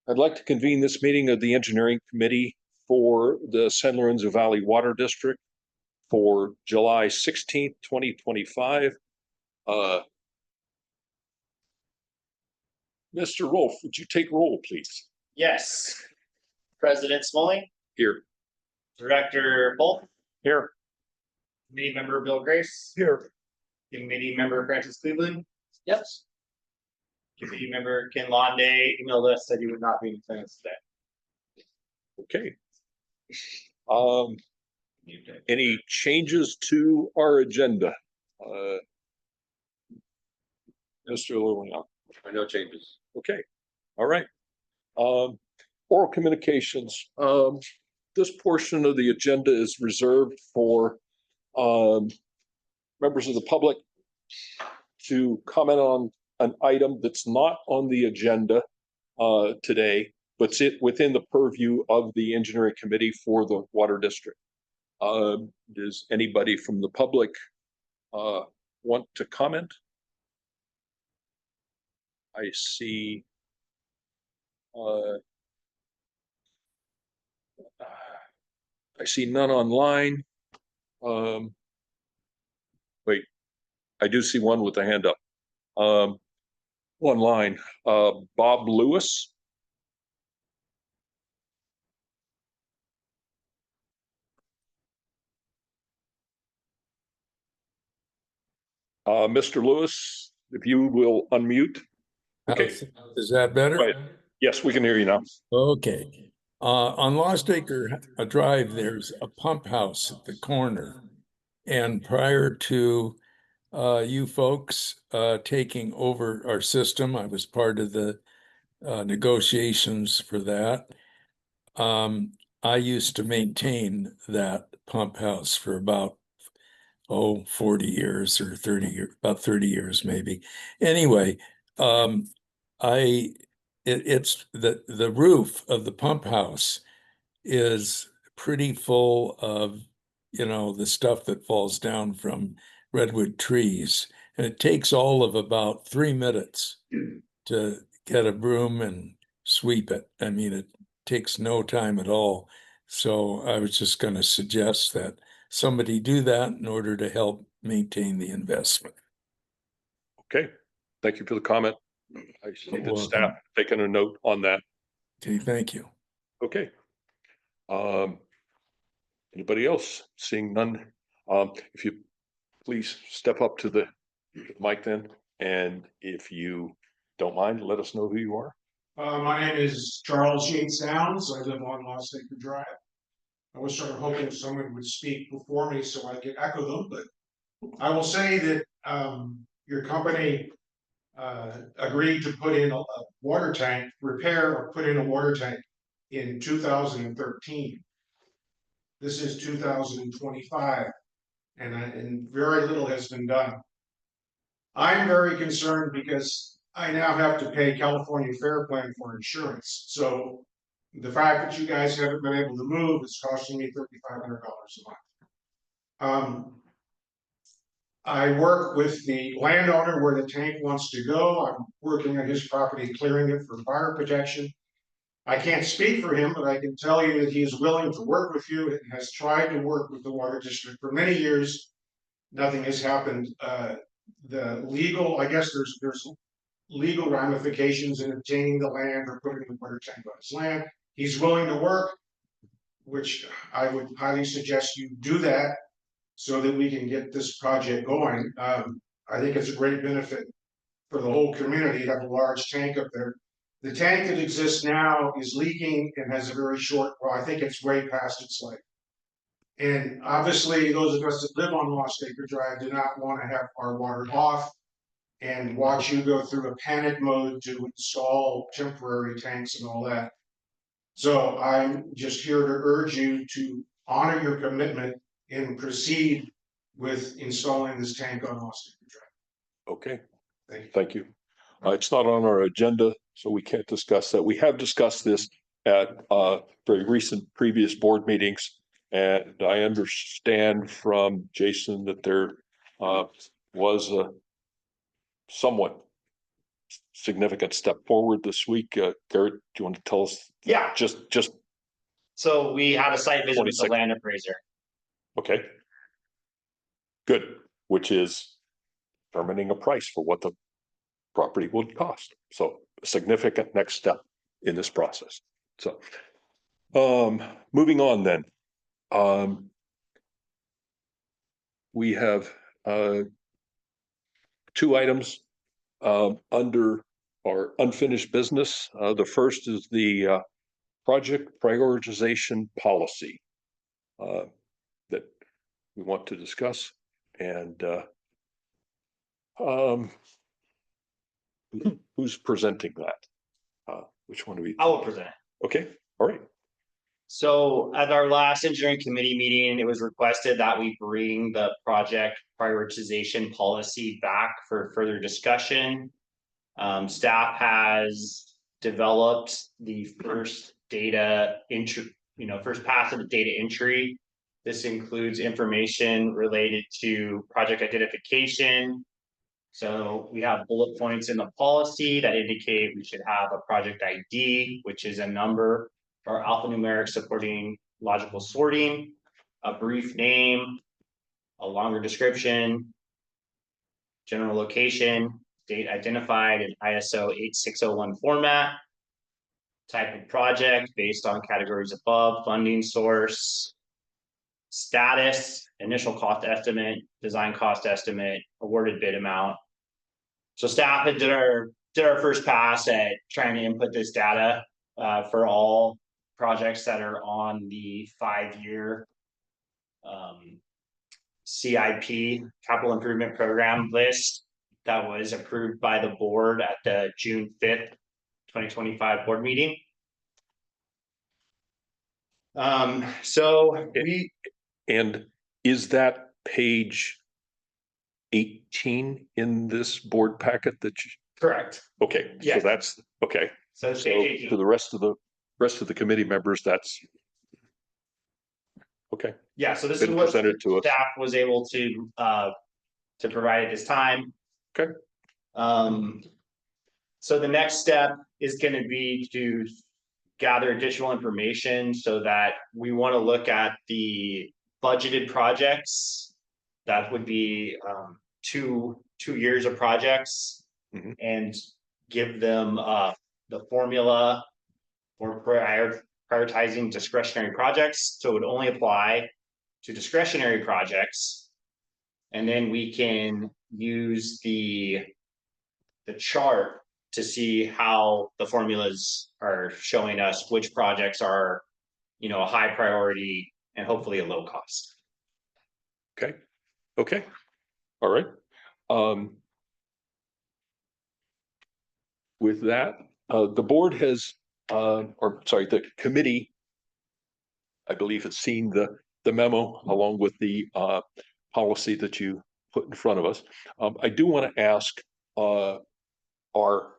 I'd like to convene this meeting of the Engineering Committee for the San Lorenzo Valley Water District for July 16th, 2025. Mr. Rolfe, would you take roll, please? Yes. President Smalling, Here. Director Bolt, Here. Committee Member Bill Grace, Here. Committee Member Francis Cleveland, Yes. Committee Member Ken Londay emailed us, said he would not be in attendance today. Okay. Any changes to our agenda? Mr. Lillian? No changes. Okay. All right. Oral communications. This portion of the agenda is reserved for members of the public to comment on an item that's not on the agenda today, but sit within the purview of the engineering committee for the water district. Does anybody from the public want to comment? I see none online. Wait, I do see one with a hand up. Online, Bob Lewis. Mr. Lewis, if you will unmute. Okay. Is that better? Right. Yes, we can hear you now. Okay. On Lost Acre Drive, there's a pump house at the corner. And prior to you folks taking over our system, I was part of the negotiations for that. I used to maintain that pump house for about 40 years or 30 years, about 30 years maybe. Anyway, it's the roof of the pump house is pretty full of, the stuff that falls down from redwood trees. And it takes all of about 3 minutes to get a broom and sweep it. I mean, it takes no time at all. So I was just going to suggest that somebody do that in order to help maintain the investment. Okay, thank you for the comment. I see the staff taking a note on that. Okay, thank you. Okay. Anybody else? Seeing none. If you please step up to the mic then, and if you don't mind, let us know who you are. My name is Charles Yates Downs. I live on Lost Acre Drive. I was sort of hoping someone would speak before me so I could echo them, but I will say that your company agreed to put in a water tank, repair or put in a water tank in 2013. This is 2025, and very little has been done. I'm very concerned because I now have to pay California Fair Plan for insurance. So the fact that you guys haven't been able to move is costing me $3,500 a month. I work with the landowner where the tank wants to go. I'm working on his property, clearing it for fire protection. I can't speak for him, but I can tell you that he is willing to work with you and has tried to work with the water district for many years. Nothing has happened. The legal, I guess there's legal ramifications in obtaining the land or putting the water tank on his land. He's willing to work, which I would highly suggest you do that so that we can get this project going. I think it's a great benefit for the whole community to have a large tank up there. The tank that exists now is leaking and has a very short, well, I think it's way past its life. And obviously those of us that live on Lost Acre Drive do not want to have our water off and watch you go through a panic mode to install temporary tanks and all that. So I'm just here to urge you to honor your commitment and proceed with installing this tank on Lost Acre Drive. Okay, thank you. It's not on our agenda, so we can't discuss that. We have discussed this at very recent previous board meetings, and I understand from Jason that there was a somewhat significant step forward this week. Garrett, do you want to tell us? Yeah. Just, So we had a site visit with the 26. land appraiser. okay. Good, which is determining a price for what the property would cost. So a significant next step in this process. So, moving on then. We have, two items, under our unfinished business. The first is the, project prioritization policy, that we want to discuss. And, who's presenting that? Which one do we? I will present. Okay, all right. So at our last engineering committee meeting, it was requested that we bring the project prioritization policy back for further discussion. Staff has developed the first data entry, first pass of the data entry. This includes information related to project identification. So we have bullet points in the policy that indicate we should have a project ID, which is a number or alphanumeric supporting logical sorting, a brief name, a longer description, general location, date identified in ISO 8601 format, type of project based on categories above, funding source, status, initial cost estimate, design cost estimate, awarded bid amount. So staff had did our first pass at trying to input this data for all projects that are on the 5-year CIP, capital improvement program list that was approved by the board at the June 5th, 2025 board meeting. So we, And is that page 18 in this board packet that you, correct. okay, so Yes. that's, okay. So So page 18. to the rest of the committee members, that's okay. Yeah, so this is Been what presented to us. staff was able to provide at this time. Okay. So the next step is going to be to gather additional information so that we want to look at the budgeted projects. That would be 2 years of projects. Mhm. And give them the formula for prioritizing discretionary projects. So it would only apply to discretionary projects. And then we can use the chart to see how the formulas are showing us which projects are, a high priority and hopefully a low cost. Okay, all right. With that, the board has, the committee, I believe, has seen the memo along with the policy that you put in front of us. I do want to ask our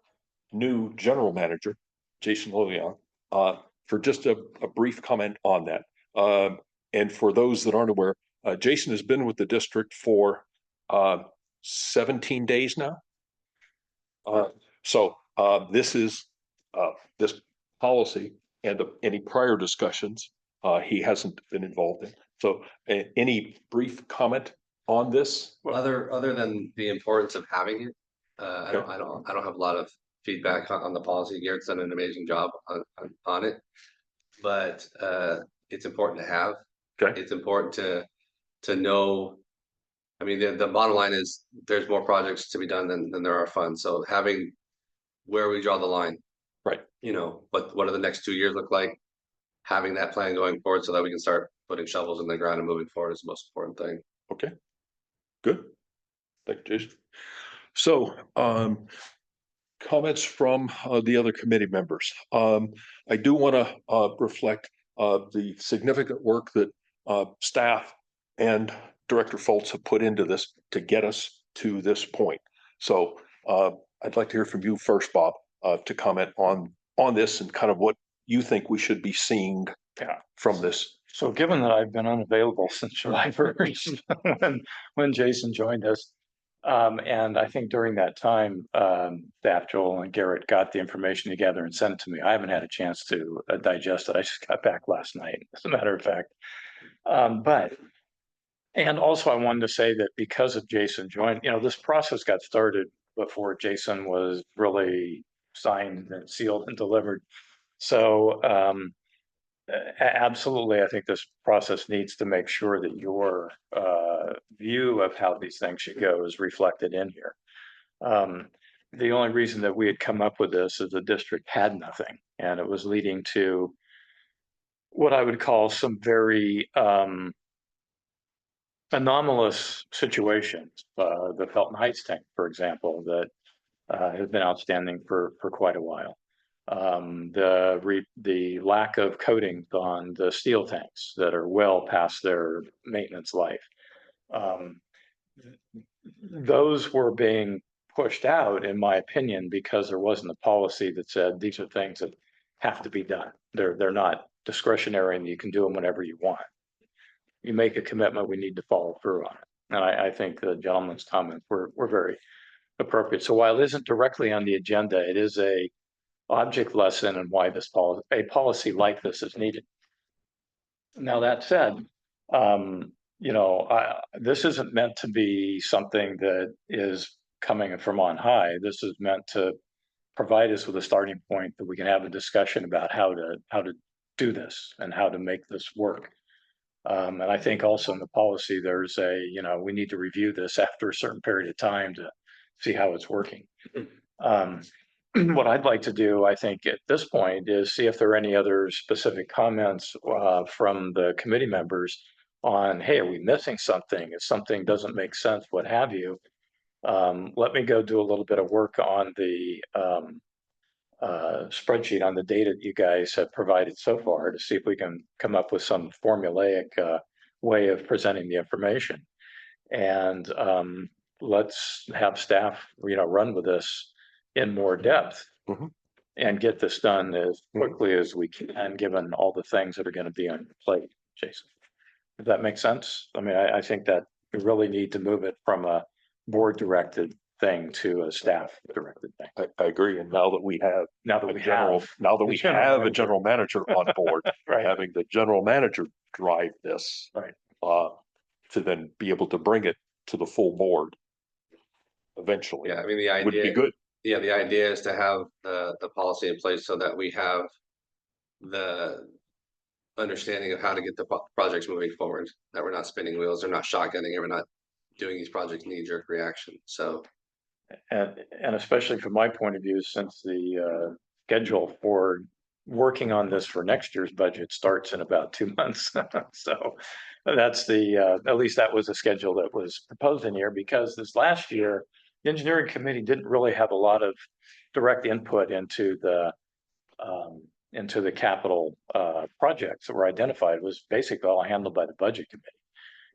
new general manager, Jason Lillian, for just a brief comment on that. And for those that aren't aware, Jason has been with the district for 17 days now. So this is this policy and any prior discussions he hasn't been involved in. So any brief comment on this? Other than the importance of having it, I don't have a lot of feedback on the policy. Garrett's done an amazing job on it, but it's important to have. Okay. It's important to know. I mean, the bottom line is there's more projects to be done than there are funds. So having where we draw the line, right? What do the next 2 years look like? Having that plan going forward so that we can start putting shovels in the ground and moving forward is the most important thing. Okay, good. Thank you, Jason. So, comments from the other committee members. I do want to reflect the significant work that staff and Director Foltz have put into this to get us to this point. So I'd like to hear from you first, Bob, to comment on this and kind of what you think we should be seeing from this. So given that I've been unavailable since July 1st, when Jason joined us, And I think during that time, staff Joel and Garrett got the information together and sent it to me. I haven't had a chance to digest it. I just got back last night, as a matter of fact. And also I wanted to say that because of Jason joined, this process got started before Jason was really signed and sealed and delivered. So, absolutely, I think this process needs to make sure that your view of how these things should go is reflected in here. The only reason that we had come up with this is the district had nothing, and it was leading to what I would call some very anomalous situations. The Felton Heights tank, for example, that has been outstanding for quite a while. The lack of coatings on the steel tanks that are well past their maintenance life. Those were being pushed out, in my opinion, because there wasn't a policy that said these are things that have to be done. They're not discretionary and you can do them whenever you want. You make a commitment, we need to follow through on it. And I think the gentleman's comments were very appropriate. So while it isn't directly on the agenda, it is a object lesson and why a policy like this is needed. Now, that said, this isn't meant to be something that is coming from on high. This is meant to provide us with a starting point that we can have a discussion about how to do this and how to make this work. And I think also in the policy, there's we need to review this after a certain period of time to see how it's working. What I'd like to do, I think at this point, is see if there are any other specific comments from the committee members on, hey, are we missing something? If something doesn't make sense, what have you. Let me go do a little bit of work on the spreadsheet on the data that you guys have provided so far to see if we can come up with some formulaic way of presenting the information. And let's have staff, run with this in more depth and get this done as quickly as we can, given all the things that are going to be on your plate, Jason. Does that make sense? I mean, I think that we really need to move it from a board directed thing to a staff directed thing. I agree. And now that we have a general manager on board, Right. having the general manager drive this, Right. To then be able to bring it to the full board eventually. Yeah, I mean, the would be idea, good. yeah, the idea is to have the policy in place so that we have the understanding of how to get the projects moving forward, that we're not spinning wheels, we're not shotgunning it, we're not doing these projects knee-jerk reaction. So and especially from my point of view, since the schedule for working on this for next year's budget starts in about 2 months. So that's at least that was the schedule that was proposed in here, because this last year, the engineering committee didn't really have a lot of direct input into the capital projects that were identified. It was basically all handled by the budget committee.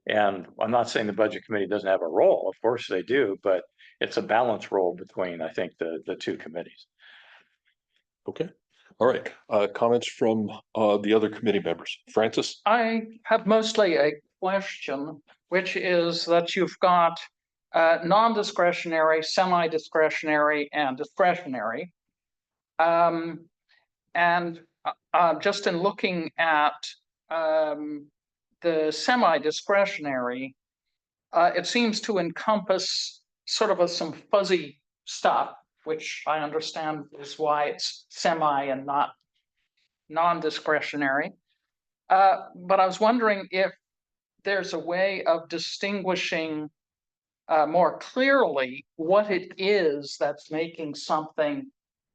And I'm not saying the budget committee doesn't have a role, of course they do, but it's a balance role between, I think, the two committees. Okay. All right. Comments from the other committee members. Francis? I have mostly a question, which is that you've got non-discretionary, semi-discretionary, and discretionary. And just in looking at the semi-discretionary, it seems to encompass sort of some fuzzy stuff, which I understand is why it's semi and not non-discretionary. But I was wondering if there's a way of distinguishing more clearly what it is that's making something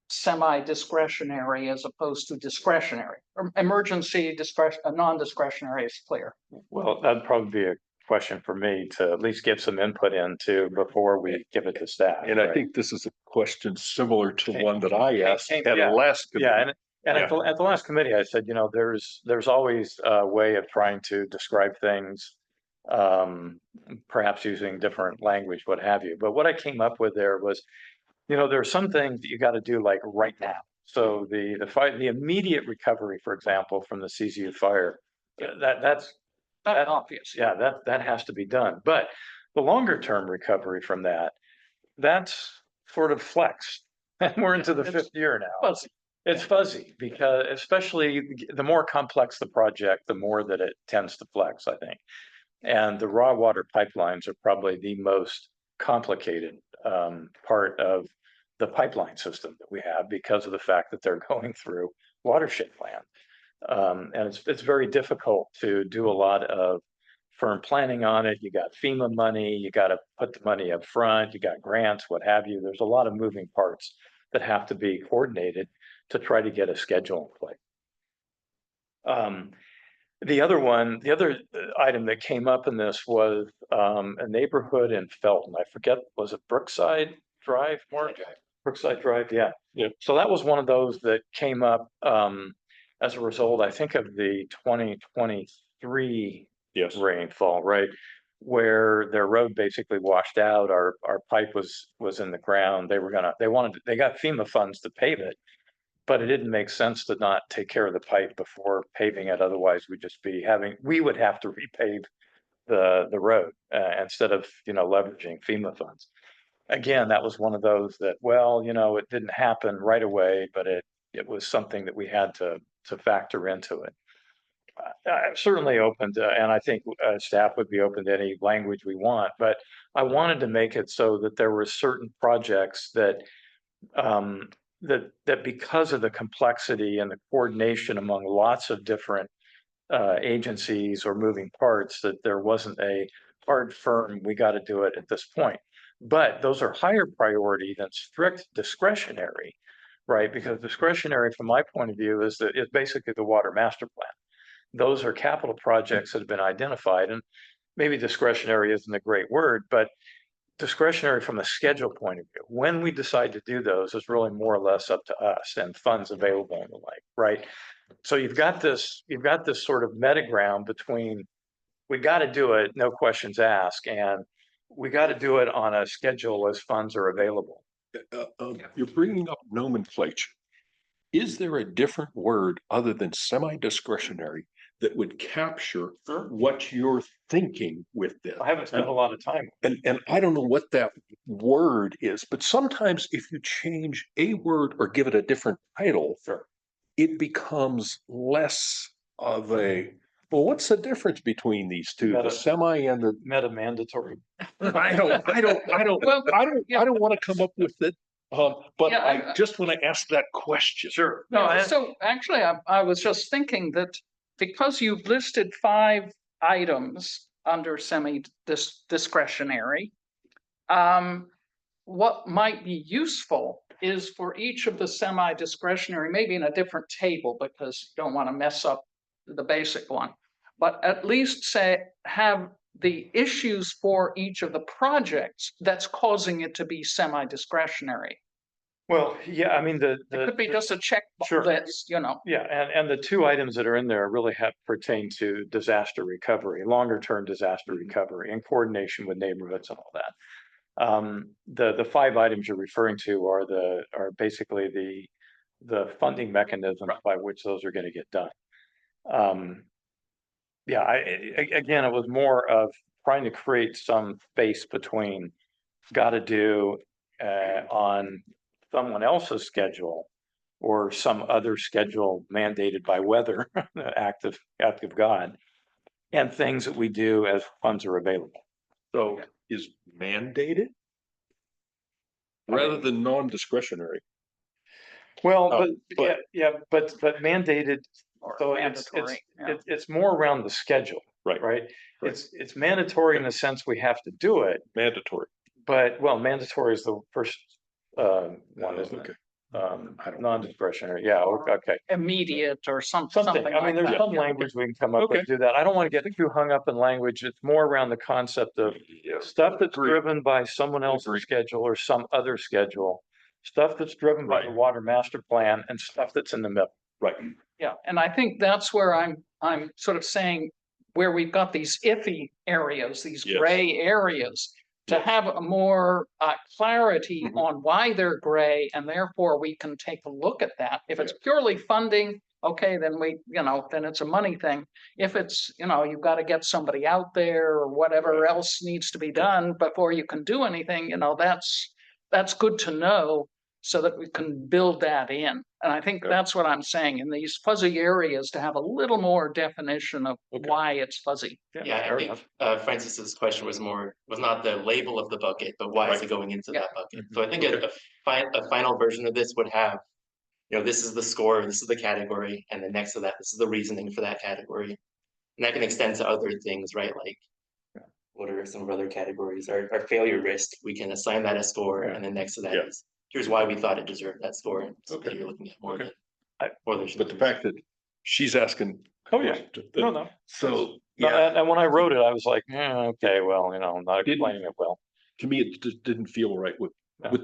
semi-discretionary as opposed to discretionary. Or emergency discretion, non-discretionary is clear. Well, that'd probably be a question for me to at least give some input into before we give it to staff. And I think this is a question similar to one that I asked at the Yeah. last committee. Yeah, and at the last committee, I said, there's always a way of trying to describe things, perhaps using different language, what have you. But what I came up with there was, there are some things that you got to do like right now. So the immediate recovery, for example, from the CZU fire, that's obvious. Yeah, that has to be done. But The longer term recovery from that, that's sort of flexed. And we're into the It's 5th year now. fuzzy. It's fuzzy because especially the more complex the project, the more that it tends to flex, I think. And the raw water pipelines are probably the most complicated part of the pipeline system that we have because of the fact that they're going through watershed land. And it's very difficult to do a lot of firm planning on it. You got FEMA money, you got to put the money up front, you got grants, what have you. There's a lot of moving parts that have to be coordinated to try to get a schedule in place. The other item that came up in this was a neighborhood in Felton. I forget, was it Brookside Drive, Mark? Brookside Drive, yeah. Yeah. So that was one of those that came up as a result, I think, of the 2023 Yes. rainfall, right? Where their road basically washed out, our pipe was in the ground. They got FEMA funds to pave it, but it didn't make sense to not take care of the pipe before paving it. Otherwise, we would have to repave the road instead of, leveraging FEMA funds. Again, that was one of those that, well, it didn't happen right away, but it was something that we had to factor into it. I'm certainly open to, and I think staff would be open to any language we want, but I wanted to make it so that there were certain projects that that because of the complexity and the coordination among lots of different agencies or moving parts, that there wasn't a hard firm, we got to do it at this point. But those are higher priority than strict discretionary, right? Because discretionary, from my point of view, is basically the water master plan. Those are capital projects that have been identified, and maybe discretionary isn't a great word, but discretionary from a schedule point of view. When we decide to do those is really more or less up to us and funds available and the like, right? So you've got this sort of meta ground between we got to do it, no questions asked, and we got to do it on a schedule as funds are available. You're bringing up nomenclature. Is there a different word other than semi-discretionary that would capture what you're thinking with this? I haven't spent a lot of time. And I don't know what that word is, but sometimes if you change a word or give it a different title, it becomes less of a, well, what's the difference between these two, the semi and the Meta-mandatory. I don't want to come up with it. But Yeah, I just want to ask that question. Sure. So actually, I was just thinking that because you've listed 5 items under semi-discretionary, what might be useful is for each of the semi-discretionary, maybe in a different table, because you don't want to mess up the basic one, but at least have the issues for each of the projects that's causing it to be semi-discretionary. Well, yeah, I mean, It could be just a check Sure. list, Yeah, and the 2 items that are in there really pertain to disaster recovery, longer term disaster recovery, in coordination with neighborhoods and all that. The 5 items you're referring to are basically the funding mechanisms by which those are going to get done. Yeah, again, it was more of trying to create some space between got to do on someone else's schedule or some other schedule mandated by weather, the act of God, and things that we do as funds are available. So is mandated rather than non-discretionary? Well, Oh, but mandated. or So mandatory. Yeah. it's more around the schedule, Right. right? It's mandatory in the sense we have to do it, Mandatory. but mandatory is the first one, isn't it? Okay. Non-discretionary, yeah, okay. Immediate or something Something, I mean, like there's that. some language we can come up with Okay. to do that. I don't want to get too hung up in language. It's more around the concept of stuff that's Agree. driven by someone else's Agree. schedule or some other schedule. Stuff that's driven by the Right. water master plan and stuff that's in the middle. Right. Yeah, and I think that's where I'm sort of saying where we've got these iffy areas, these Yes. gray areas, to have a more clarity Mhm. on why they're gray, and therefore we can take a look at that. If it's purely funding, okay, then then it's a money thing. If it's, you've got to get somebody out there or whatever else needs to be done before you can do anything, that's good to know so that we can build that in. And I think Yeah. that's what I'm saying, in these fuzzy areas, to have a little more definition of Okay. why it's fuzzy. Yeah, I think Francis's question was not the label of the bucket, but why is it going into Yeah. that bucket? So I think a final version of this would have, this is the score, this is the category, and then next to that, this is the reasoning for that category. And that can extend to other things, right? Like, what are some of other categories? Our failure risk, we can assign that a score, and then next to that is, here's why we thought it deserved that score. And so Okay. you're looking at more Okay. than But the fact that she's asking. Oh, yeah. No. So, No, yeah, and when I wrote it, I was like, okay, well, I'm not explaining it well. to me, it just didn't feel right with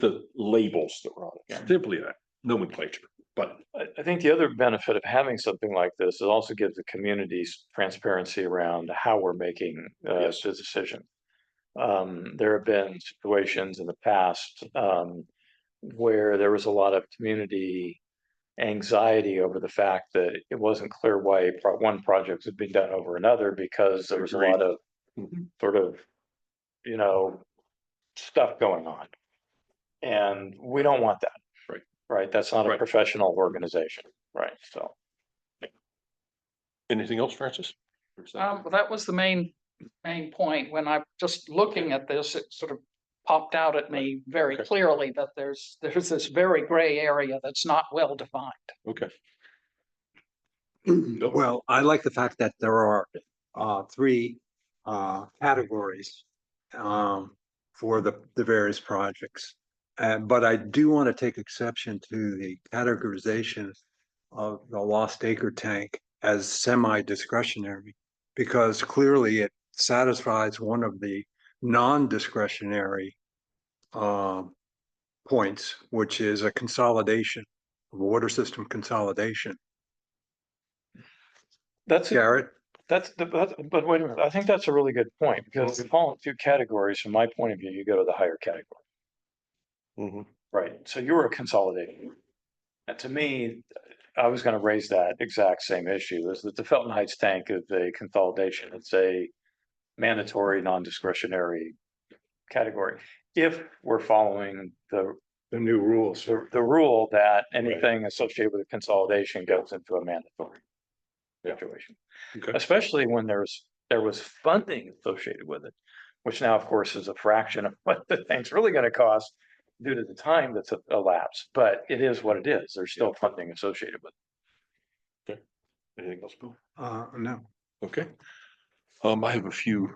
the labels that were on it. Yeah. Simply that nomenclature, but I think the other benefit of having something like this, it also gives the communities transparency around how we're making the decision. There have been situations in the past where there was a lot of community anxiety over the fact that it wasn't clear why one project had been done over another, because there was a lot of sort of, stuff going on. And we don't want that. Right. That's not a Right. professional organization. Right. So. anything else, Francis? Well, that was the main point. When I'm just looking at this, it sort of popped out at me very Okay. clearly that there's this very gray area that's not well defined. Okay. Well, I like the fact that there are three categories for the various projects. But I do want to take exception to the categorization of the Lost Acre tank as semi-discretionary, because clearly it satisfies one of the non-discretionary points, which is a consolidation, water system consolidation. That's Garrett? but wait a minute. I think that's a really good point, because if you fall into two categories, from my point of view, you go to the higher category. Mhm. Right. So you were consolidating. And to me, I was going to raise that exact same issue, is that the Felton Heights tank is a consolidation. It's a mandatory, non-discretionary category. If we're following the new rules. the rule that anything associated with a consolidation goes into a mandatory situation. Okay. Especially when there was funding associated with it, which now, of course, is a fraction of what the thing's really going to cost due to the time that's elapsed. But it is what it is. There's still funding associated with it. Anything else, Bill? No. Okay. I have a few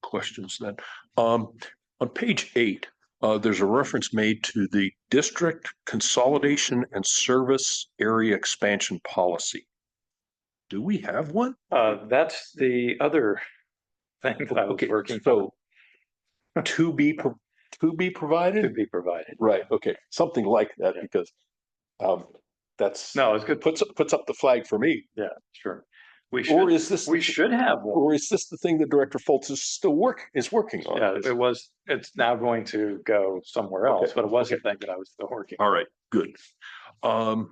questions then. On page 8, there's a reference made to the district consolidation and service area expansion policy. Do we have one? That's the other thing that I was Okay, working so to be provided? to be provided. Right, okay, something like that, because that's No, it's good. puts up the flag for me. Yeah, sure. We Or should, is this we should have one. or is this the thing that Director Foltz is still working on? Yeah, it's now going to go somewhere else, Okay, but it was a thing that I was still working. All right, good. On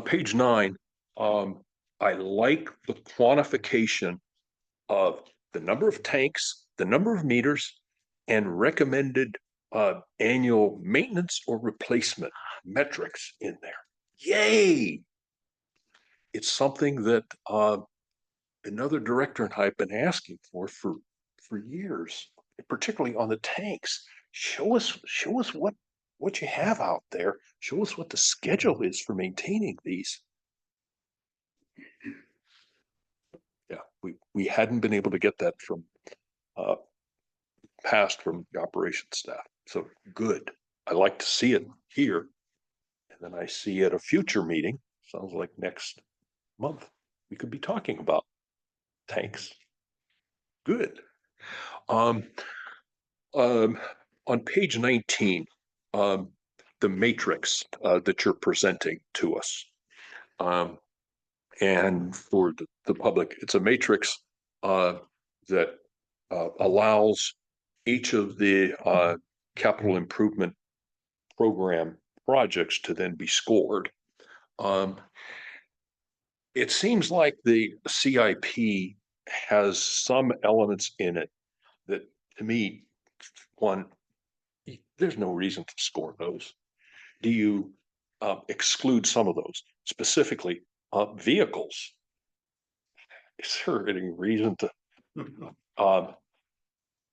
page 9, I like the quantification of the number of tanks, the number of meters, and recommended annual maintenance or replacement metrics in there. Yay! It's something that another director and I have been asking for years, particularly on the tanks. Show us what you have out there. Show us what the schedule is for maintaining these. Yeah, we hadn't been able to get that from the operations staff. So good. I like to see it here. And then I see at a future meeting, sounds like next month, we could be talking about tanks. Good. On page 19, the matrix that you're presenting to us. And for the public, it's a matrix that allows each of the capital improvement program projects to then be scored. it seems like the CIP has some elements in it that, to me, one, there's no reason to score those. Do you exclude some of those, specifically vehicles? Is there any reason to? And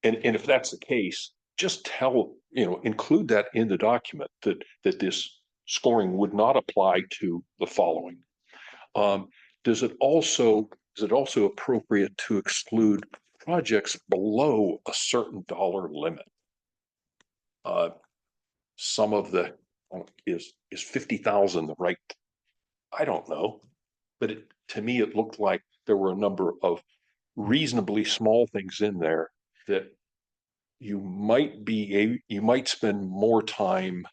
if that's the case, just tell, include that in the document that this scoring would not apply to the following. Is it also appropriate to exclude projects below a certain dollar limit? Some of the, is 50,000 the right? I don't know, but to me, it looked like there were a number of reasonably small things in there that you might spend more time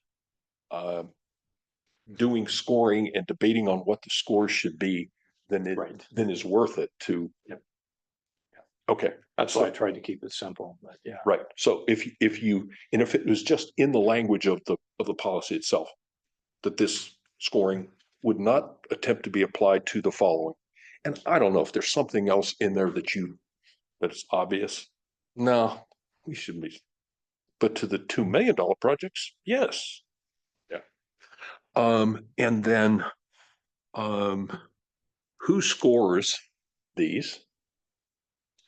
doing scoring and debating on what the score should be than is worth it to. Yep. Okay. That's why I tried to keep it simple, but yeah. Right. So if it was just in the language of the policy itself, that this scoring would not attempt to be applied to the following. And I don't know if there's something else in there that's obvious. No, we shouldn't be. But to the $2 million projects, yes. Yeah. And then who scores these?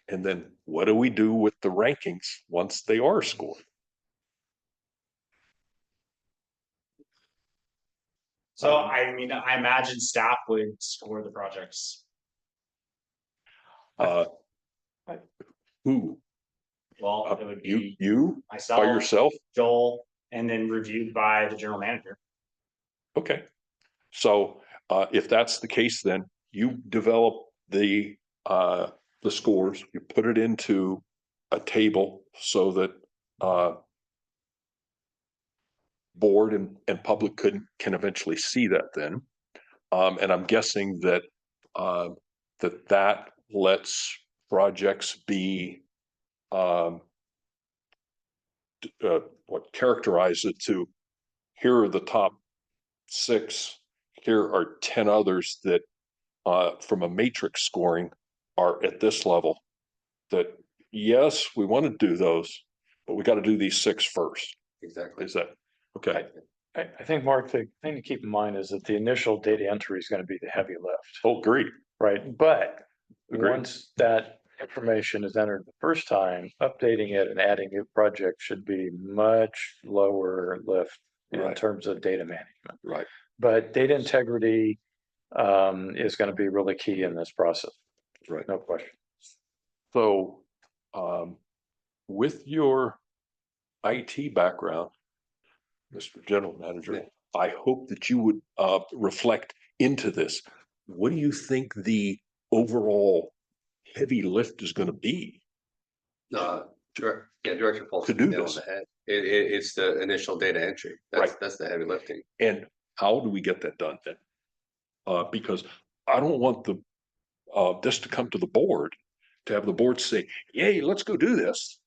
And then what do we do with the rankings once they are scored? So I mean, I imagine staff would score the projects. Who? Well, it would be You by myself, yourself? Joel, and then reviewed by the general manager. Okay. So if that's the case, then you develop the scores, you put it into a table so that board and public can eventually see that then. And I'm guessing that that lets projects be what characterize it to, here are the top 6, here are 10 others that from a matrix scoring are at this level, that yes, we want to do those, but we got to do these 6 first. Exactly. Is that okay? I think, Mark, the thing to keep in mind is that the initial data entry is going to be the heavy lift, Oh, agreed. right? But Agreed. once that information is entered the first time, updating it and adding new projects should be much lower lift in Right. terms of data management. Right. But data integrity is going to be really key in this process. Right. No question. So with your IT background, Mr. General Manager, I hope that you would reflect into this. What do you think the overall heavy lift is going to be? Director Paulson To do nailed this. the head. It's the initial data entry. That's the heavy lifting. And how do we get that done then? Because I don't want this to come to the board, to have the board say, yay, let's go do this.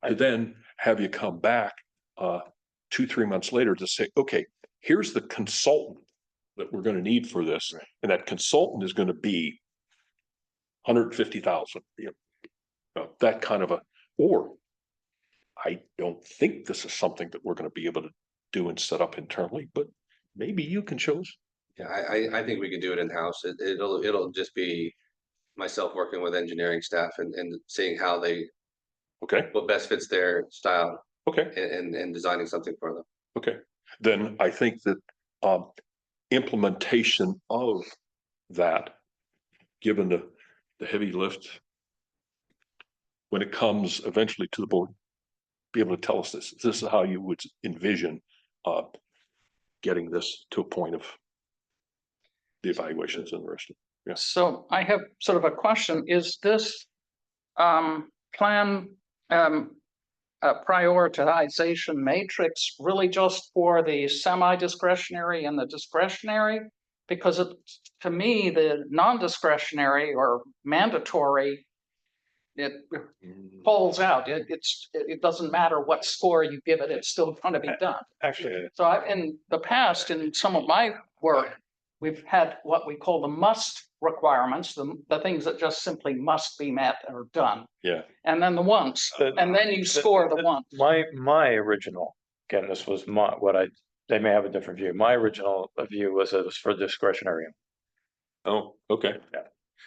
And then have you come back 2-3 months later to say, okay, here's the consultant that we're going to need for this. Right. And that consultant is going to be 150,000, that kind of or I don't think this is something that we're going to be able to do and set up internally, but maybe you can show us. Yeah, I think we could do it in-house. It'll just be myself working with engineering staff and seeing how what best fits their style. Okay. And designing something for them. Okay. Then I think that implementation of that, given the heavy lift, when it comes eventually to the board, be able to tell us this is how you would envision getting this to a point of the evaluations and the rest of it. Yeah. So I have sort of a question. Is this plan prioritization matrix really just for the semi-discretionary and the discretionary? Because to me, the non-discretionary or mandatory, it falls out. It doesn't matter what score you give it, it's still going to be done. Actually, So in the past, in some of my work, we've had what we call the must requirements, the things that just simply must be met or done. Yeah. And then the ones, and then you score the ones. My original, again, this was they may have a different view. My original view was it was for discretionary. Oh, okay. Yeah.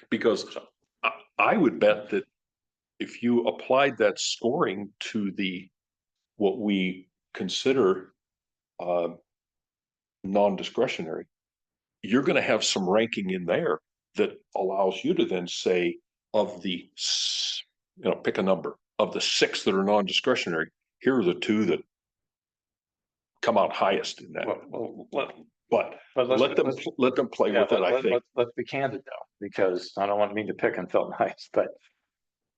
Because I would bet that if you applied that scoring to what we consider non-discretionary, you're gonna have some ranking in there that allows you to then say of pick a number. Of the 6 that are non-discretionary, here are the 2 that come out highest in that. But let them play with it, I think. Let's be candid though, because I don't want me to pick on Felton Heights, but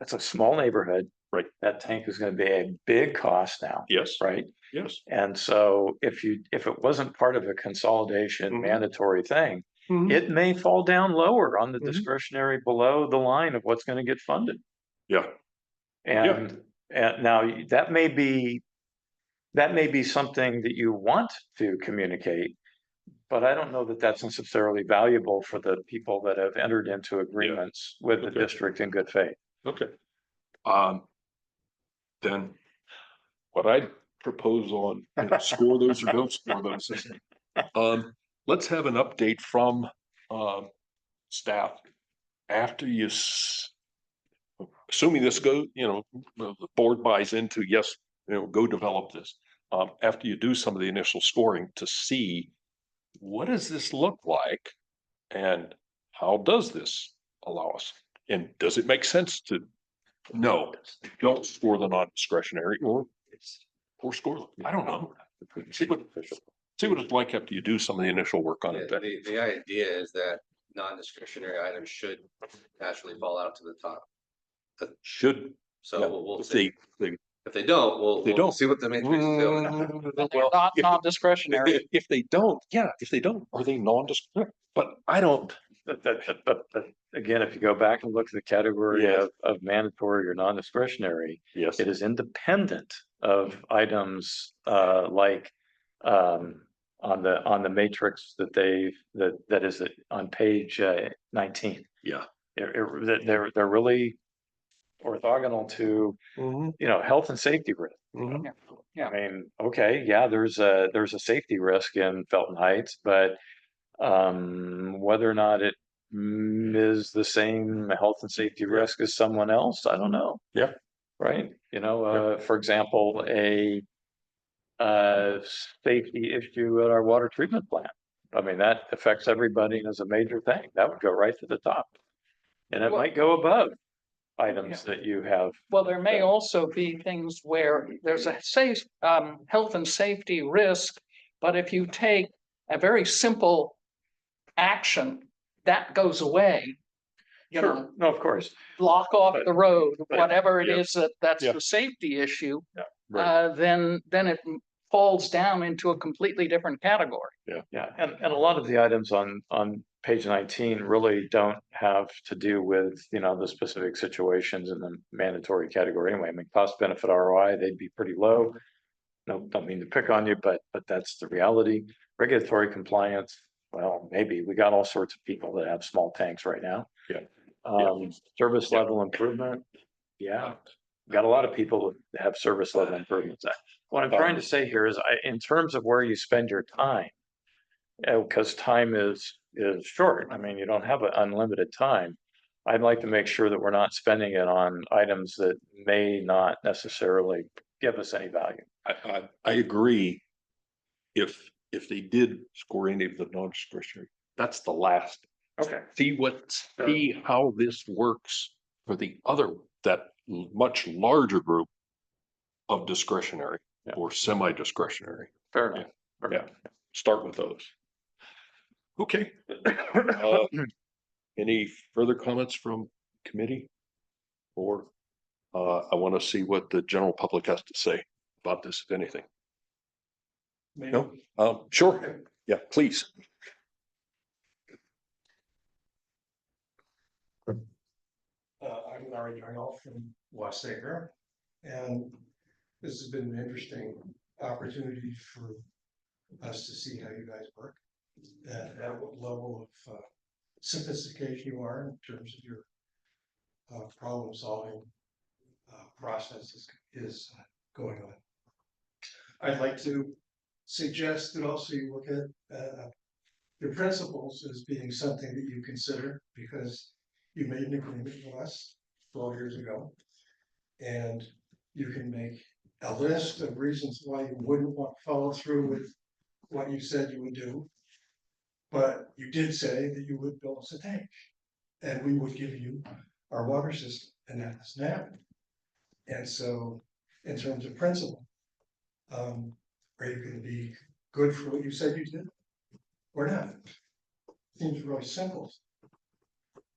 it's a small neighborhood. Right. That tank is gonna be a big cost now. Yes. Right? Yes. And so if it wasn't part of a consolidation mandatory thing, it may fall down lower on the discretionary below the line of what's gonna get funded. Yeah. And now that may be something that you want to communicate, but I don't know that that's necessarily valuable for the people that have entered into agreements with the district in good faith. Okay. Then what I propose on score those or don't score those is, let's have an update from staff after assuming this goes, the board buys into, yes, go develop this. After you do some of the initial scoring to see what does this look like and how does this allow us? And does it make sense to don't score the non-discretionary or score? I don't know. See what it's like after you do some of the initial work on it. The idea is that non-discretionary items should naturally fall out to the top. Should. So Yeah, we'll see. they If they don't, we'll see what the matrix is doing. well, Not non-discretionary. if they don't, are they non-discretionary? But I don't. But again, if you go back and look at the category Yes. of mandatory or non-discretionary, Yes. it is independent of items like on the matrix that is on page 19. Yeah. They're really orthogonal to health and safety risk. Yeah. I mean, okay, yeah, there's a safety risk in Felton Heights, but whether or not it is the same health and safety risk as someone else, I don't know. Yeah. Right. For example, a safety issue at our water treatment plant. I mean, that affects everybody and is a major thing. That would go right to the top. And it might go above items that you have. Well, there may also be things where there's a health and safety risk, but if you take a very simple action, that goes away. Sure. No, of course. Block off the road, whatever it yeah. is that's Yeah. the safety issue. Right. Then it falls down into a completely different category. Yeah, and a lot of the items on page 19 really don't have to do with, the specific situations in the mandatory category anyway. I mean, cost benefit ROI, they'd be pretty low. No, don't mean to pick on you, but that's the reality. Regulatory compliance, well, maybe we got all sorts of people that have small tanks right now. Yeah. Service level improvement. Yeah. Got a lot of people that have service level improvements. What I'm trying to say here is in terms of where you spend your time, because time is short. I mean, you don't have an unlimited time. I'd like to make sure that we're not spending it on items that may not necessarily give us any value. I agree. If they did score any of the non-discretionary, that's the last. Okay. See how this works for that much larger group of discretionary or semi-discretionary. Fair enough. Yeah. Start with those. Okay. Any further comments from committee? Or I want to see what the general public has to say about this, if anything. No? Sure. Yeah, please. I'm Larry Darnell from Lost Acre, and this has been an interesting opportunity for us to see how you guys work. at what level of sophistication you are in terms of your problem solving process is going on. I'd like to suggest that also you look at your principles as being something that you consider, because you made an agreement with us 12 years ago. And you can make a list of reasons why you wouldn't want to follow through with what you said you would do. But you did say that you would build us a tank and we would give you our water system, and that hasn't happened. And so, in terms of principle, are you going to be good for what you said you did or not? Seems really simple.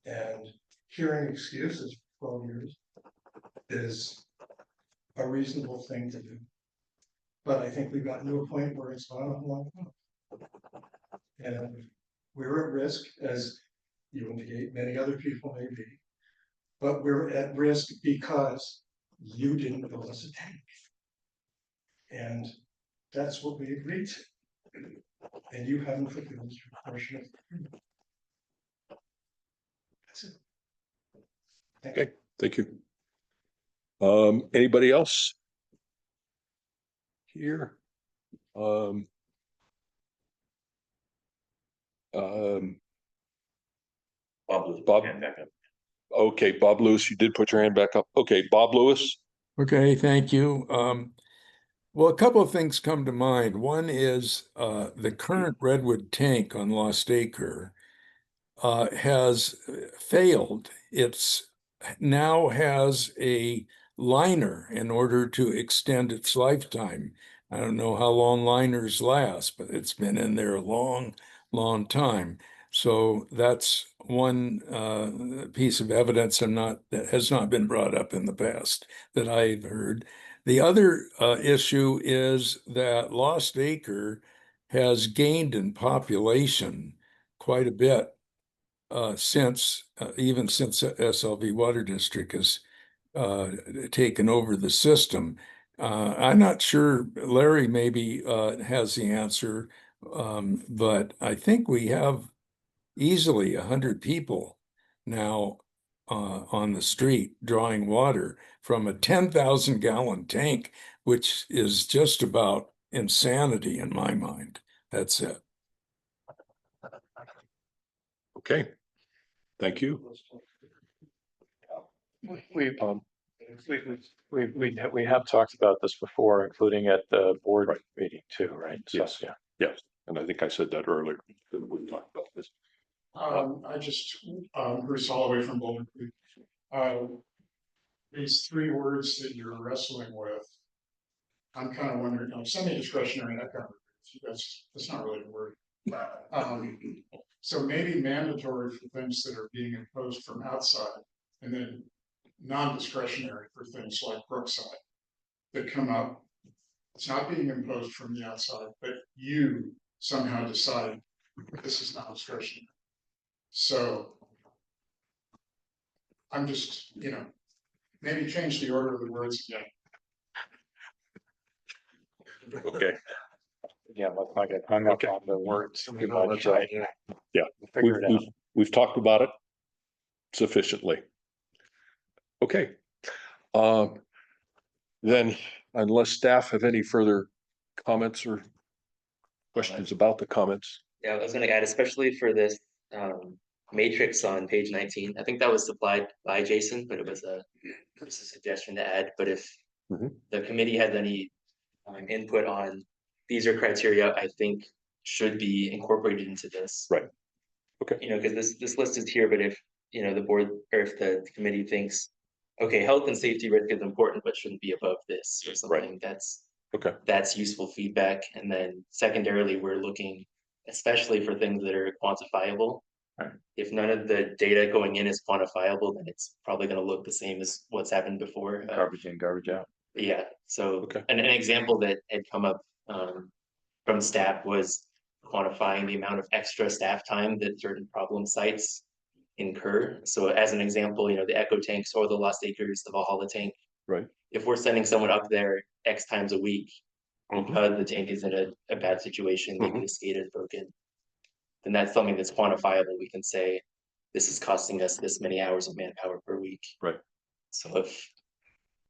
And hearing excuses for 12 years is a reasonable thing to do. But I think we've gotten to a point where it's gone on long enough. And we're at risk, as you indicate, many other people may be, but we're at risk because you didn't build us a tank. And that's what we agreed to. And you haven't fulfilled your portion of the agreement. That's it. Thank you. Okay, thank you. Anybody else? Here? Bob, okay, Bob Lewis, you did put your hand back up. Okay, Bob Lewis. Okay, thank you. Well, a couple of things come to mind. One is the current Redwood tank on Lost Acre has failed. It's now has a liner in order to extend its lifetime. I don't know how long liners last, but it's been in there a long, long time. So that's one piece of evidence that has not been brought up in the past that I've heard. The other issue is that Lost Acre has gained in population quite a bit even since SLV Water District has taken over the system. I'm not sure, Larry maybe has the answer, but I think we have easily 100 people now on the street drawing water from a 10,000 gallon tank, which is just about insanity in my mind. That's it. Okay, thank you. We have talked about this before, including at the board meeting too, right? So, Yes. yeah. Yes, and I think I said that earlier. That we talked about this. I just, Bruce Holloway from Boulder Creek. These three words that you're wrestling with, I'm kind of wondering, semi-discretionary, that's not really a word. So maybe mandatory for things that are being imposed from outside, and then non-discretionary for things like Brookside that come up. It's not being imposed from the outside, but you somehow decide this is not discretionary. So I'm just, maybe change the order of the words again. Okay, Yeah, let's not get hung up Okay. on the words too No, much. that's right. Yeah. Figure it out. We've talked about it sufficiently. Okay. Then unless staff have any further comments or questions about the comments. Yeah, I was gonna add, especially for this matrix on page 19, I think that was supplied by Jason, but it was a suggestion to add. But if Mhm. the committee has any input on these are criteria I think should be incorporated into this. Right. Okay. Because this list is here, but if the board or if the committee thinks, okay, health and safety risk is important, but shouldn't be above this or something, that's useful feedback. And then secondarily, we're looking especially for things that are quantifiable. Right. If none of the data going in is quantifiable, then it's probably going to look the same as what's happened before. Garbage in, garbage out. Yeah, so Okay. an example that had come up from staff was quantifying the amount of extra staff time that certain problem sites incur. So as an example, the Echo tanks or the Lost Acres, the Valhalla tank. Right. If we're sending someone up there X times a week, Mhm. because the tank is in a bad situation, maybe Mhm. the skate is broken. then that's something that's quantifiable. We can say, this is costing us this many hours of manpower per week. Right. So if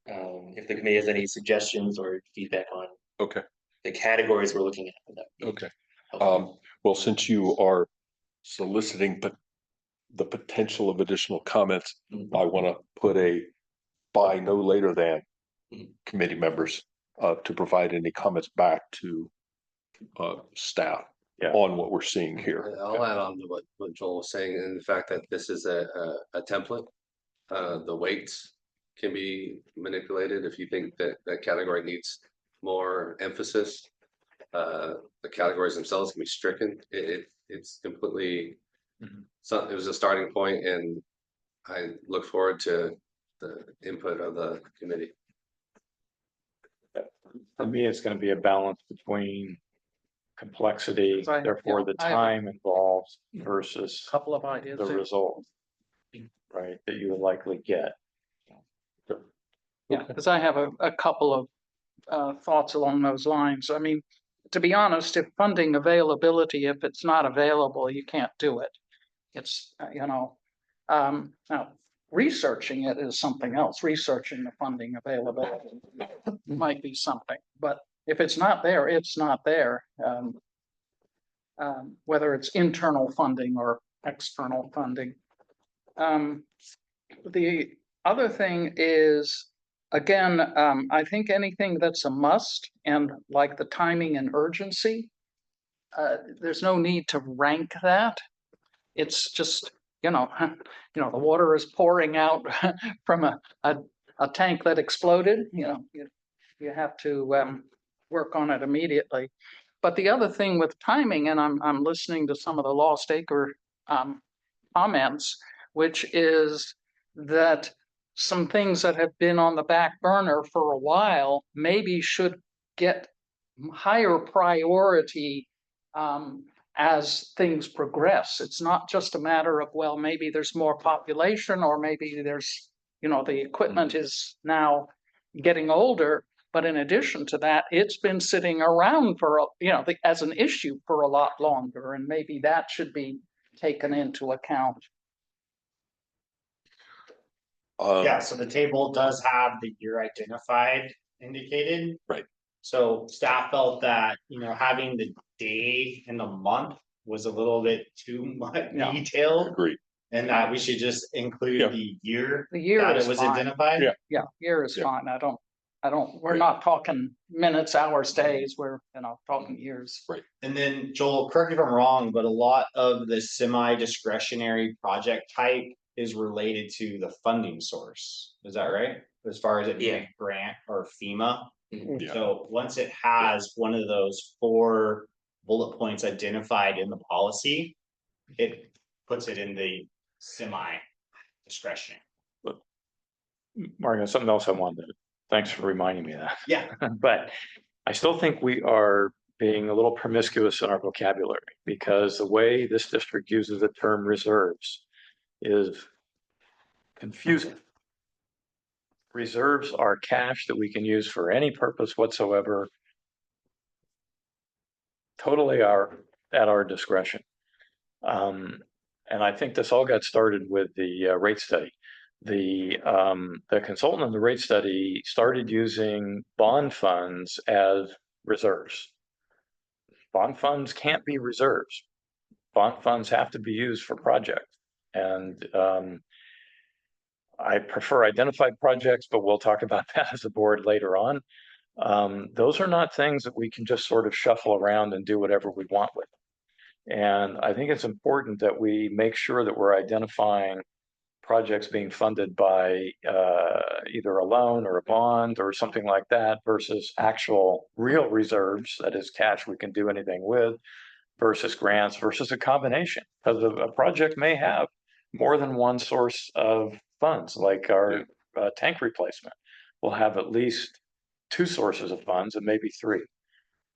the committee has any suggestions or feedback on Okay, the categories we're looking at. that would be okay. helpful. Well, since you are soliciting the potential of additional comments, I want to put a by no later than committee members to provide any comments back to staff Yeah. on what we're seeing here. I'll add on to what Joel was saying, and the fact that this is a template. The weights can be manipulated if you think that that category needs more emphasis. The categories themselves can be stricken. It's completely, so it was a starting point, and I look forward to the input of the committee. For me, it's gonna be a balance between complexity, Right, therefore yeah, the I agree. time involved versus Couple of ideas. the there. result. Right, that you would likely get. Yeah, because I have a couple of thoughts along those lines. I mean, to be honest, if funding availability, if it's not available, you can't do it. It's, now, researching it is something else. Researching the funding availability might be something, but if it's not there, it's not there. Whether it's internal funding or external funding. The other thing is, again, I think anything that's a must and like the timing and urgency, there's no need to rank that. It's just, the water is pouring out from a tank that exploded, you have to work on it immediately. But the other thing with timing, and I'm listening to some of the Lost Acre comments, which is that some things that have been on the back burner for a while maybe should get higher priority as things progress. It's not just a matter of, well, maybe there's more population, or maybe there's, the equipment is now getting older. But in addition to that, it's been sitting around for, as an issue for a lot longer, and maybe that should be taken into account. Yeah, so the table does have the year identified indicated. Right. So staff felt that, having the day and the month was a little bit too much Yeah. detailed. Agreed. And that we should just include Yeah. the year The year that is it was fine. identified. Yeah. Yeah, year is Yeah. fine. We're not talking minutes, hours, days. We're, talking years. Right. And then Joel, correct me if I'm wrong, but a lot of the semi-discretionary project type is related to the funding source. Is that right? As far as it being a grant or FEMA? Yeah. So once it has one of those 4 bullet points identified in the policy, it puts it in the semi-discretionary. Mario, something else I wanted to, thanks for reminding me of that. Yeah. But I still think we are being a little promiscuous in our vocabulary, because the way this district uses the term reserves is confusing. Reserves are cash that we can use for any purpose whatsoever, totally at our discretion. And I think this all got started with the rate study. The consultant on the rate study started using bond funds as reserves. Bond funds can't be reserves. Bond funds have to be used for projects. And I prefer identified projects, but we'll talk about that as a board later on. Those are not things that we can just sort of shuffle around and do whatever we want with. And I think it's important that we make sure that we're identifying projects being funded by either a loan or a bond or something like that versus actual real reserves, that is cash we can do anything with, versus grants versus a combination. Because a project may have more than one source of funds, like our tank replacement will have at least 2 sources of funds and maybe 3.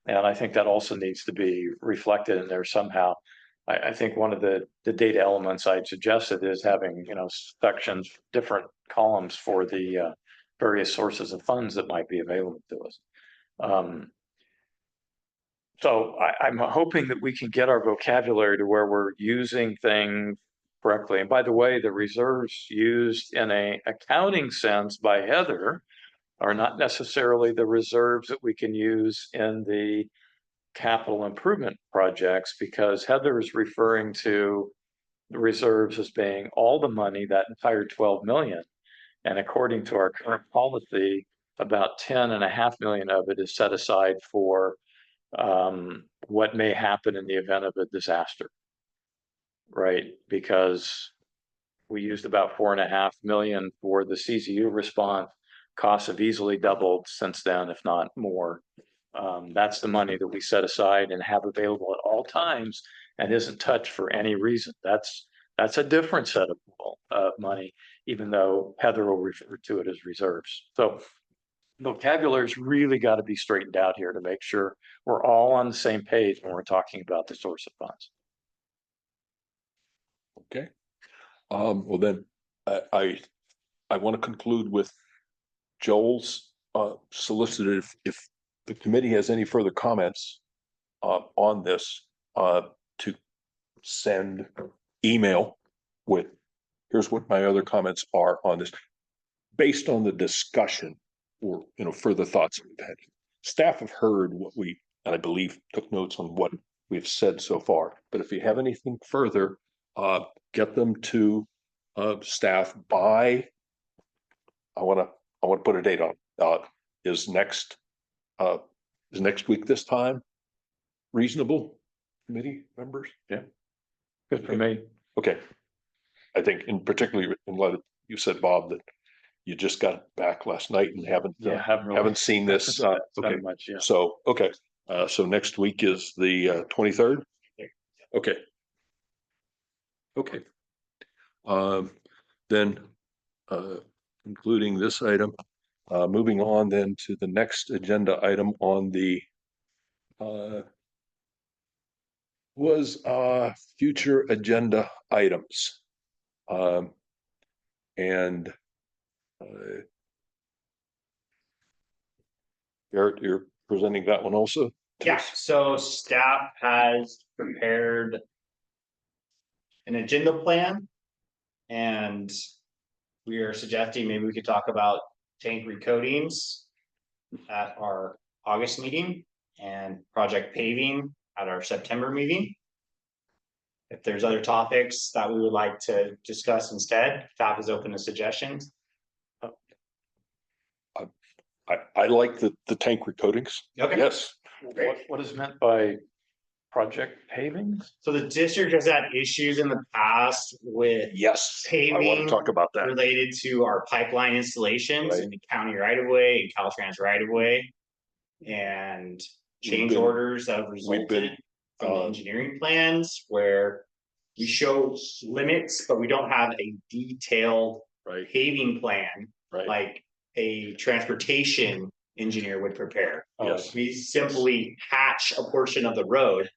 And I think that also needs to be reflected in there somehow. I think one of the data elements I'd suggested is having, sections, different columns for the various sources of funds that might be available to us. So I'm hoping that we can get our vocabulary to where we're using things correctly. And by the way, the reserves used in a accounting sense by Heather are not necessarily the reserves that we can use in the capital improvement projects, because Heather is referring to the reserves as being all the money, that entire 12 million. And according to our current policy, about 10.5 million of it is set aside for what may happen in the event of a disaster. Right, because we used about 4.5 million for the CZU response. Costs have easily doubled since then, if not more. That's the money that we set aside and have available at all times and isn't touched for any reason. That's a different set of money, even though Heather will refer to it as reserves. So vocabulary's really got to be straightened out here to make sure we're all on the same page when we're talking about the source of funds. Okay. Well then, I want to conclude with Joel's solicited if the committee has any further comments on this, to send email with, here's what my other comments are on this, based on the discussion or, further thoughts we've had. Staff have heard what we, and I believe took notes on what we've said so far, but if you have anything further, get them to staff by, I want to put a date on, is next week this time reasonable, committee members? Yeah. Good for me. Okay. I think in particularly in light of, you said, Bob, that you just got back last night and haven't seen this. Okay. Much, yeah. So, okay. So next week is the 23rd? Okay. Okay. Then, concluding this item, moving on then to the next agenda item on the future agenda items. And Garrett, you're presenting that one also? Yeah, so staff has prepared an agenda plan. And we are suggesting maybe we could talk about tank recoatings at our August meeting and project paving at our September meeting. If there's other topics that we would like to discuss instead, staff is open to suggestions. I like the tank recoatings. Okay. Yes. What is meant by project paving? So the district has had issues in the past with Yes. I want paving to talk about that. related to our pipeline installations Right. in the county right of way and Caltrans right of way. And change been- orders that have resulted from the engineering plans where we show limits, but we don't have a detailed Right. paving plan Right. like a transportation engineer would prepare. Yes. We simply hatch a portion of the road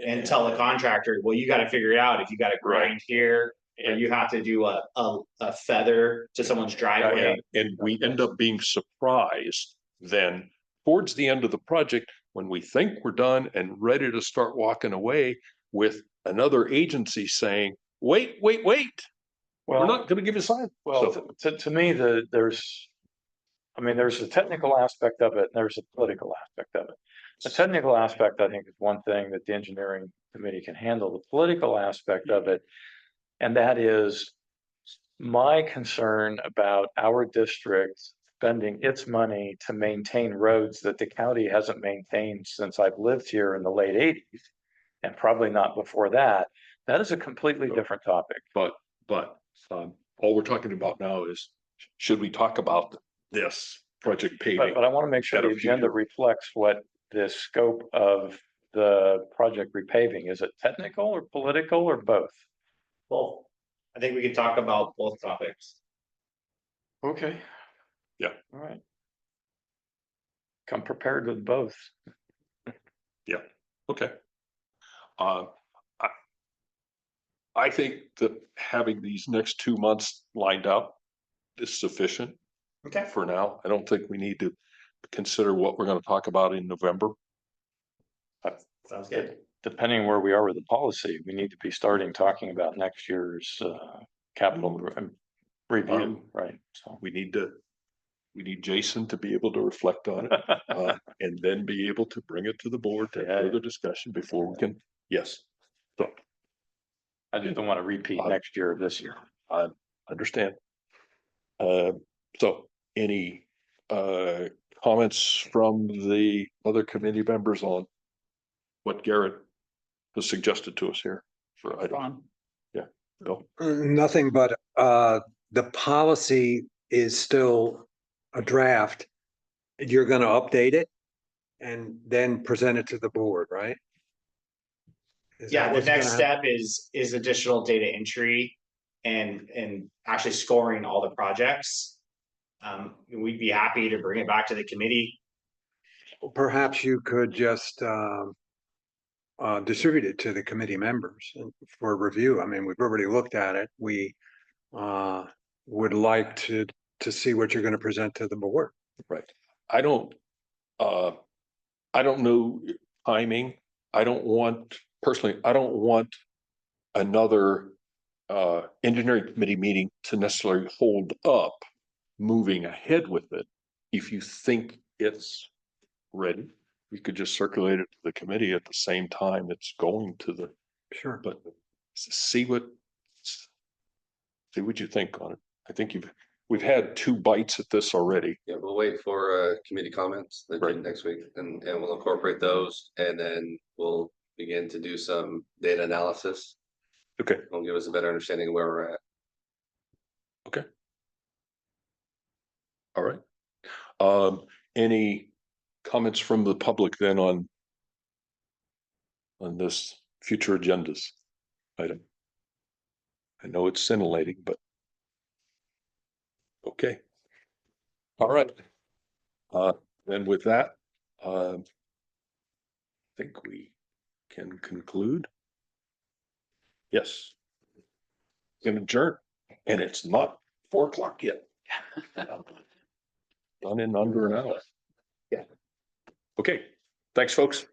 and tell the contractor, well, you gotta figure it out if you gotta grind here. Or you have to do a feather to someone's driveway. And we end up being surprised then towards the end of the project, when we think we're done and ready to start walking away, with another agency saying, wait, we're Well, not gonna give you a sign. well, So, to me, there's a technical aspect of it, and there's a political aspect of it. The technical aspect, I think, is one thing that the engineering committee can handle. The political aspect of it, and that is my concern about our district spending its money to maintain roads that the county hasn't maintained since I've lived here in the late 80s, and probably not before that. That is a completely different topic. but all we're talking about now is, should we talk about this project paving? But I want to make sure at a the agenda future- reflects what the scope of the project repaving. Is it technical or political or both? Well, I think we could talk about both topics. Okay. Yeah. All right. Come prepared with both. Okay. I think that having these next 2 months lined up is sufficient Okay. for now. I don't think we need to consider what we're gonna talk about in November. Sounds good. Depending where we are with the policy, we need to be starting talking about next year's capital review, right? So. We need Jason to be able to reflect on it, and then be able to bring it to the board to have Yeah. further discussion before we can, yes. So, I just don't want to repeat next year of this year. I understand. So any, comments from the other committee members on what Garrett has suggested to us here for item? Ron. Go. Nothing but, the policy is still a draft. You're gonna update it and then present it to the board, right? Is that Yeah, the what's next gonna happen? step is additional data entry and actually scoring all the projects. We'd be happy to bring it back to the committee. Perhaps you could just, distribute it to the committee members for review. I mean, we've already looked at it. We, would like to see what you're gonna present to the board. Right. I don't know timing. I don't want another engineering committee meeting to necessarily hold up moving ahead with it. If you think it's ready, we could just circulate it to the committee at the same time it's going to the, Sure. but see what you think on it. I think we've had 2 bites at this already. Yeah, we'll wait for committee comments that Right. next week and we'll incorporate those and then we'll begin to do some data analysis. Okay. It'll give us a better understanding of where we're at. All right. Any comments from the public then on this future agendas item? I know it's scintillating, but okay. All right. Then with that, I think we can conclude. Yes. Can adjourn, and it's not 4 o'clock yet. Done in under an hour. Yeah. Okay, thanks, folks.